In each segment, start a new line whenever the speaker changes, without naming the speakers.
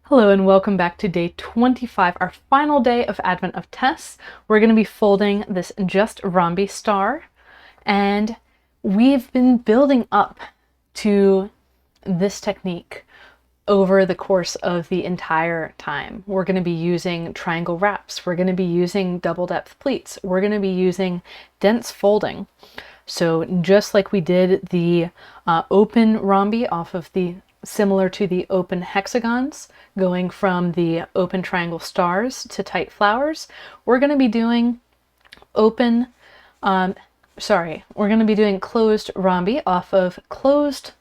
Hello and welcome back to day 25, our final day of Advent of Tess. We're going to be folding this Just Rhombi Star, and we've been building up to this technique over the course of the entire time. We're going to be using triangle wraps, we're going to be using double depth pleats, we're going to be using dense folding. So just like we did the open rhombi off of the similar to the open hexagons, going from the open triangle stars to tight flowers, we're going to be doing we're going to be doing closed rhombi off of closed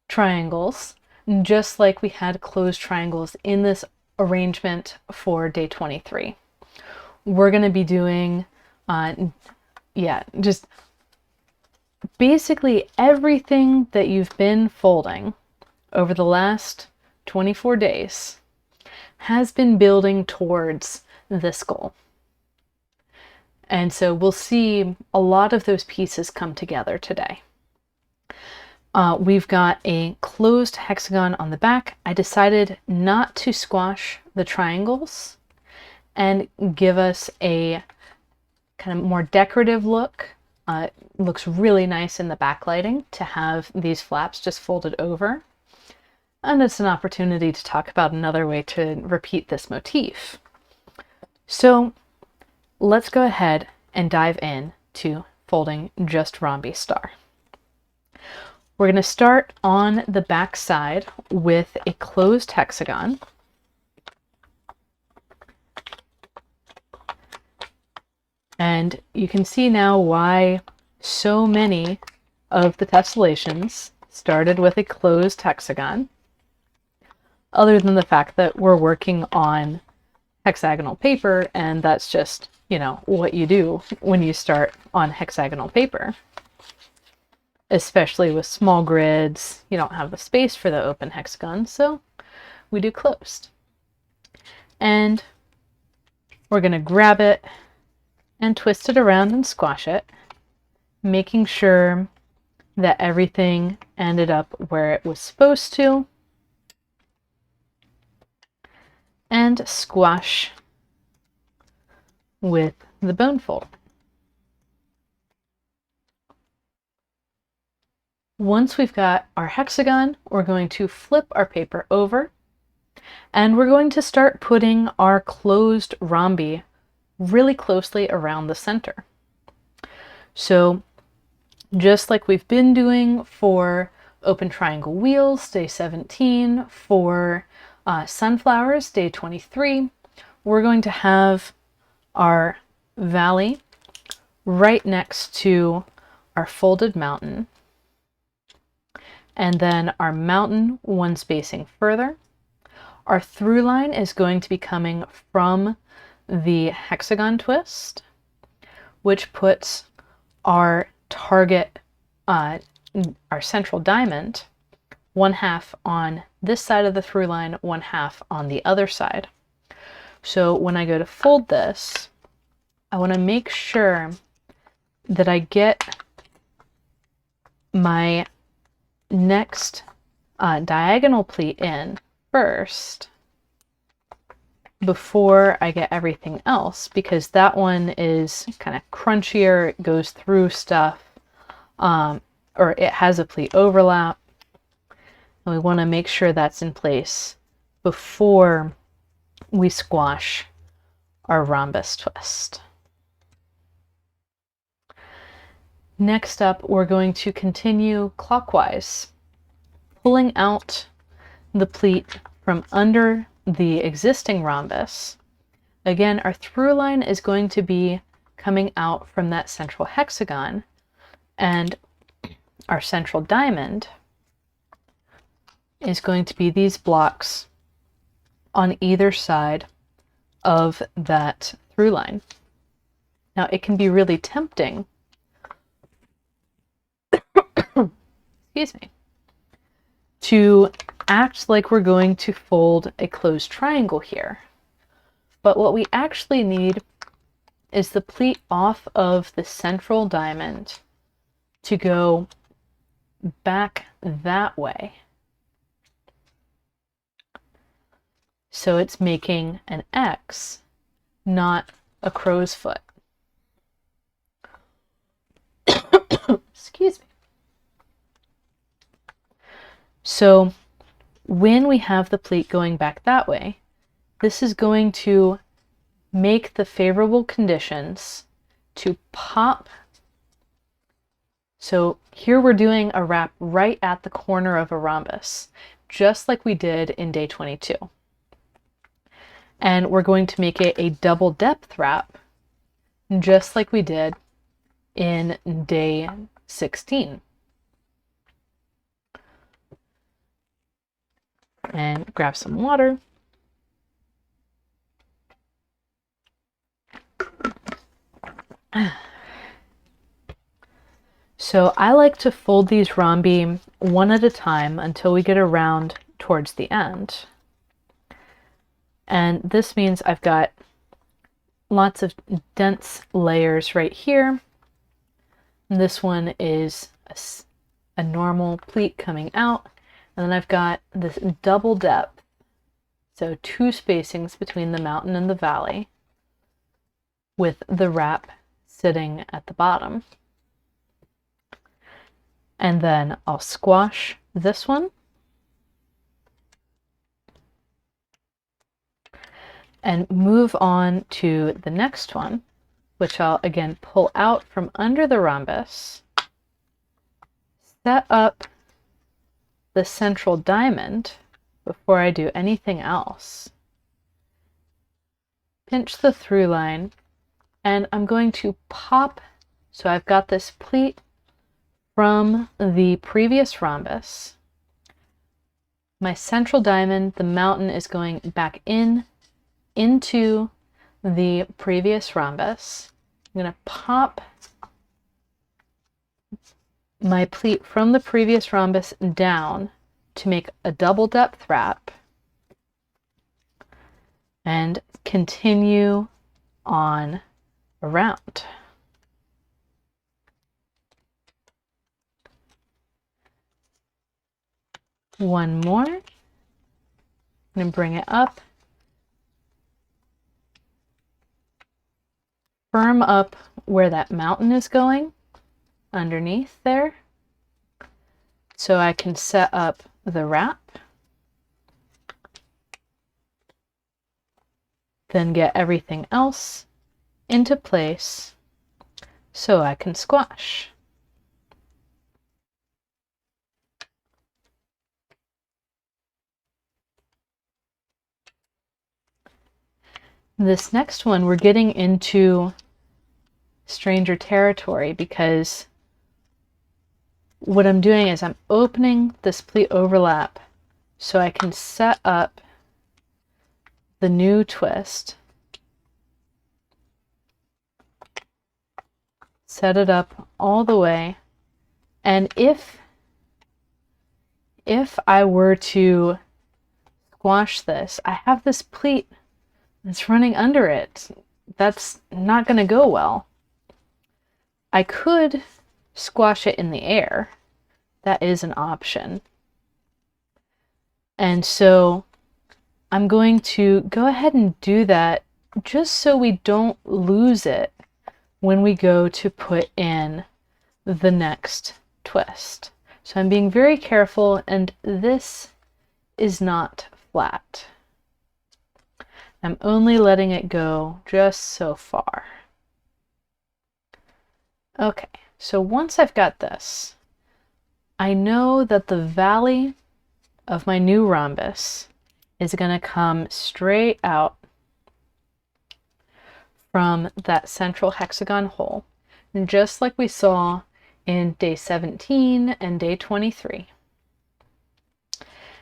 triangles, just like we had closed triangles in this arrangement for day 23. We're going to be doing, just basically everything that you've been folding over the last 24 days has been building towards this goal. And so we'll see a lot of those pieces come together today. We've got a closed hexagon on the back. I decided not to squash the triangles and give us a kind of more decorative look. It looks really nice in the backlighting to have these flaps just folded over. And it's an opportunity to talk about another way to repeat this motif. So let's go ahead and dive in to folding Just Rhombi Star. We're going to start on the back side with a closed hexagon. And you can see now why so many of the tessellations started with a closed hexagon, other than the fact that we're working on hexagonal paper, and that's just, what you do when you start on hexagonal paper. Especially with small grids, you don't have the space for the open hexagon, so we do closed. And we're going to grab it and twist it around and squash it, making sure that everything ended up where it was supposed to, and squash with the bone fold. Once we've got our hexagon, we're going to flip our paper over, and we're going to start putting our closed rhombi really closely around the center. So just like we've been doing for open triangle wheels, day 17, for sunflowers, day 23, we're going to have our valley right next to our folded mountain, and then our mountain one spacing further. Our through line is going to be coming from the hexagon twist, which puts our target, our central diamond, 1/2 on this side of the through line, 1/2 on the other side. So when I go to fold this, I want to make sure that I get my next diagonal pleat in first before I get everything else, because that one is kind of crunchier, it goes through stuff, or it has a pleat overlap, and we want to make sure that's in place before we squash our rhombus twist. Next up, we're going to continue clockwise, pulling out the pleat from under the existing rhombus. Again, our through line is going to be coming out from that central hexagon, and our central diamond is going to be these blocks on either side of that through line. Now, it can be really tempting, excuse me, to act like we're going to fold a closed triangle here. But what we actually need is the pleat off of the central diamond to go back that way. So it's making an X, not a crow's foot. Excuse me. So when we have the pleat going back that way, this is going to make the favorable conditions to pop. So here we're doing a wrap right at the corner of a rhombus, just like we did in day 22. And we're going to make it a double depth wrap, just like we did in day 16. And grab some water. So I like to fold these rhombi one at a time until we get around towards the end. And this means I've got lots of dense layers right here. And this one is a normal pleat coming out. And then I've got this double depth. So 2 spacings between the mountain and the valley, with the wrap sitting at the bottom. And then I'll squash this one and move on to the next one, which I'll again pull out from under the rhombus, set up the central diamond before I do anything else, pinch the through line, and I'm going to pop. So I've got this pleat from the previous rhombus. My central diamond, the mountain, is going back into the previous rhombus. I'm going to pop my pleat from the previous rhombus down to make a double depth wrap and continue on around. One more. I'm going to bring it up. Firm up where that mountain is going, underneath there, so I can set up the wrap. Then get everything else into place so I can squash. This next one, we're getting into stranger territory, because what I'm doing is I'm opening this pleat overlap so I can set up the new twist, set it up all the way, and if I were to squash this, I have this pleat that's running under it. That's not going to go well. I could squash it in the air. That is an option. And so I'm going to go ahead and do that just so we don't lose it when we go to put in the next twist. So I'm being very careful, and this is not flat. I'm only letting it go just so far. Okay, so once I've got this, I know that the valley of my new rhombus is going to come straight out from that central hexagon hole, just like we saw in day 17 and day 23.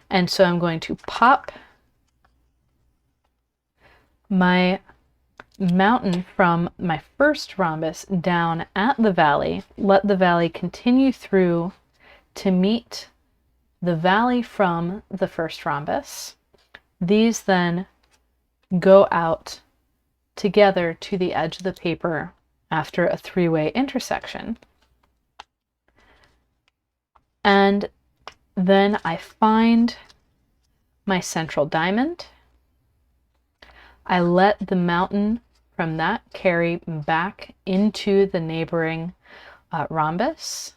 And so I'm going to pop my mountain from my first rhombus down at the valley, let the valley continue through to meet the valley from the first rhombus. These then go out together to the edge of the paper after a 3-way intersection. And then I find my central diamond, I let the mountain from that carry back into the neighboring rhombus,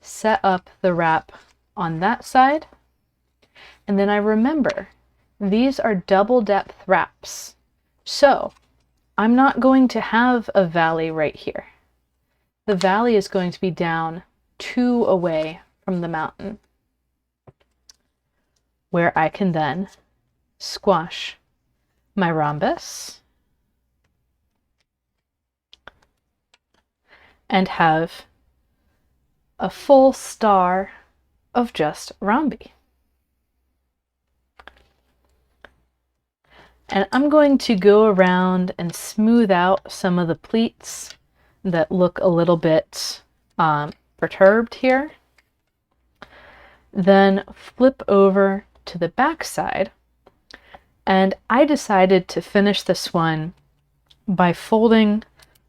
set up the wrap on that side, and then I remember these are double depth wraps. So I'm not going to have a valley right here. The valley is going to be down 2 away from the mountain, where I can then squash my rhombus and have a full star of Just Rhombi. And I'm going to go around and smooth out some of the pleats that look a little bit perturbed here. Then flip over to the back side, and I decided to finish this one by folding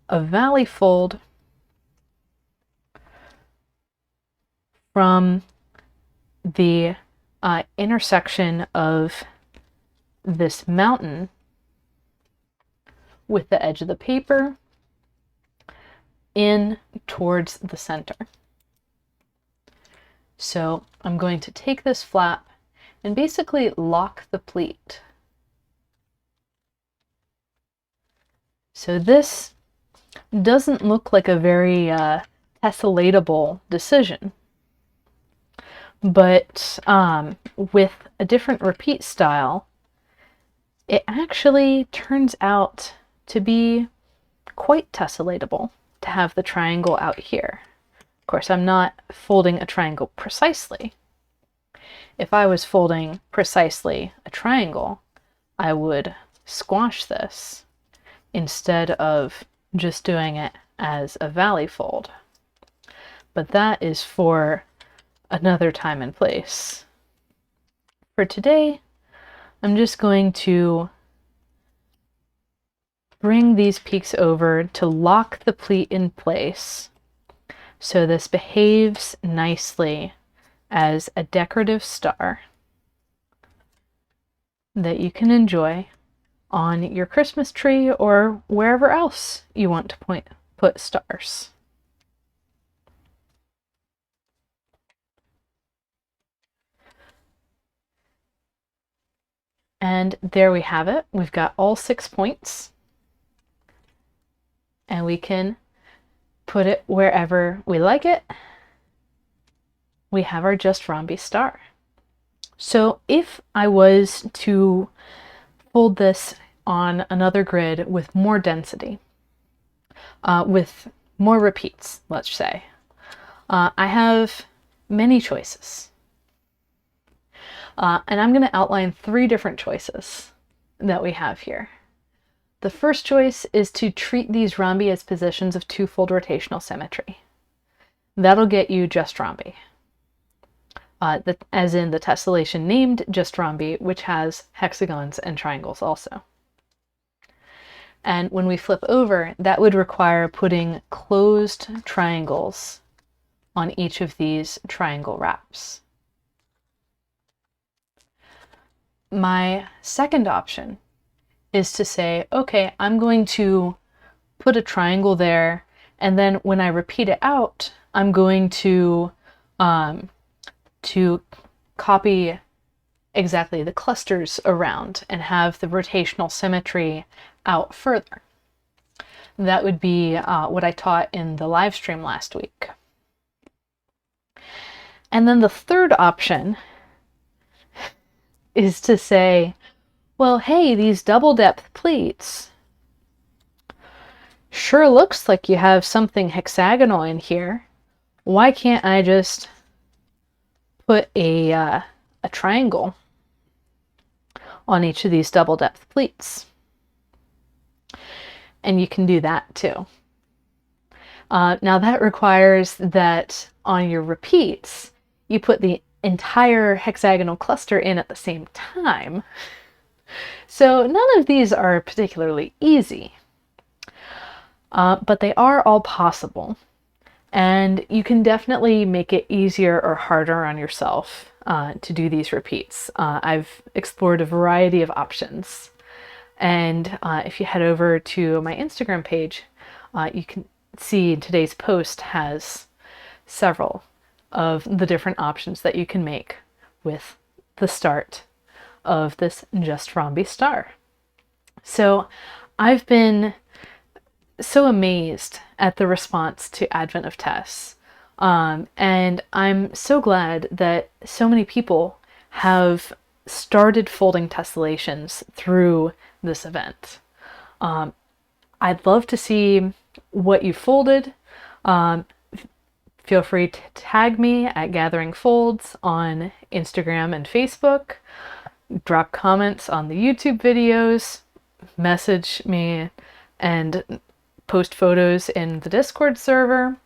a valley fold from the intersection of this mountain with the edge of the paper in towards the center. So I'm going to take this flap and basically lock the pleat. So this doesn't look like a very tesselatable decision, but with a different repeat style, it actually turns out to be quite tesselatable to have the triangle out here. Of course, I'm not folding a triangle precisely. If I was folding precisely a triangle, I would squash this instead of just doing it as a valley fold. But that is for another time and place. For today, I'm just going to bring these peaks over to lock the pleat in place so this behaves nicely as a decorative star that you can enjoy on your Christmas tree or wherever else you want to put stars. And there we have it. We've got all 6 points, and we can put it wherever we like it. We have our Just Rhombi Star. So if I was to fold this on another grid with more density, with more repeats, let's say, I have many choices. And I'm going to outline 3 different choices that we have here. The first choice is to treat these rhombi as positions of 2-fold rotational symmetry. That'll get you Just Rhombi, as in the tessellation named Just Rhombi, which has hexagons and triangles also. And when we flip over, that would require putting closed triangles on each of these triangle wraps. My second option is to say, okay, I'm going to put a triangle there, and then when I repeat it out, I'm going to copy exactly the clusters around and have the rotational symmetry out further. That would be what I taught in the live stream last week. And then the third option is to say, well, hey, these double depth pleats sure looks like you have something hexagonal in here. Why can't I just put a triangle on each of these double depth pleats? And you can do that too. Now that requires that on your repeats, you put the entire hexagonal cluster in at the same time. So none of these are particularly easy, but they are all possible. And you can definitely make it easier or harder on yourself to do these repeats. I've explored a variety of options, And if you head over to my Instagram page, you can see today's post has several of the different options that you can make with the start of this Just Rhombi Star. So I've been so amazed at the response to Advent of Tess. And I'm so glad that so many people have started folding tessellations through this event. I'd love to see what you folded. Feel free to tag me at Gathering Folds on Instagram and Facebook. Drop comments on the YouTube videos, message me, and post photos in the Discord server.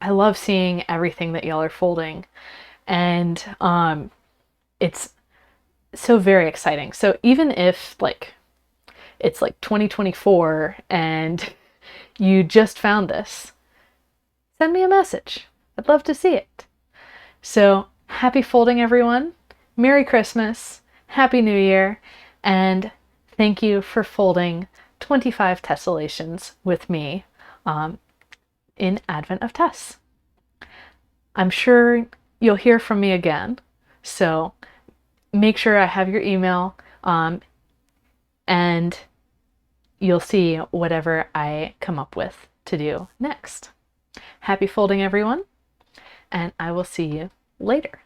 I love seeing everything that y'all are folding, and it's so very exciting. So even if it's 2024 and you just found this, send me a message. I'd love to see it. So happy folding, everyone. Merry Christmas. Happy New Year. And thank you for folding 25 tessellations with me in Advent of Tess. I'm sure you'll hear from me again. So make sure I have your email and you'll see whatever I come up with to do next. Happy folding, everyone, and I will see you later.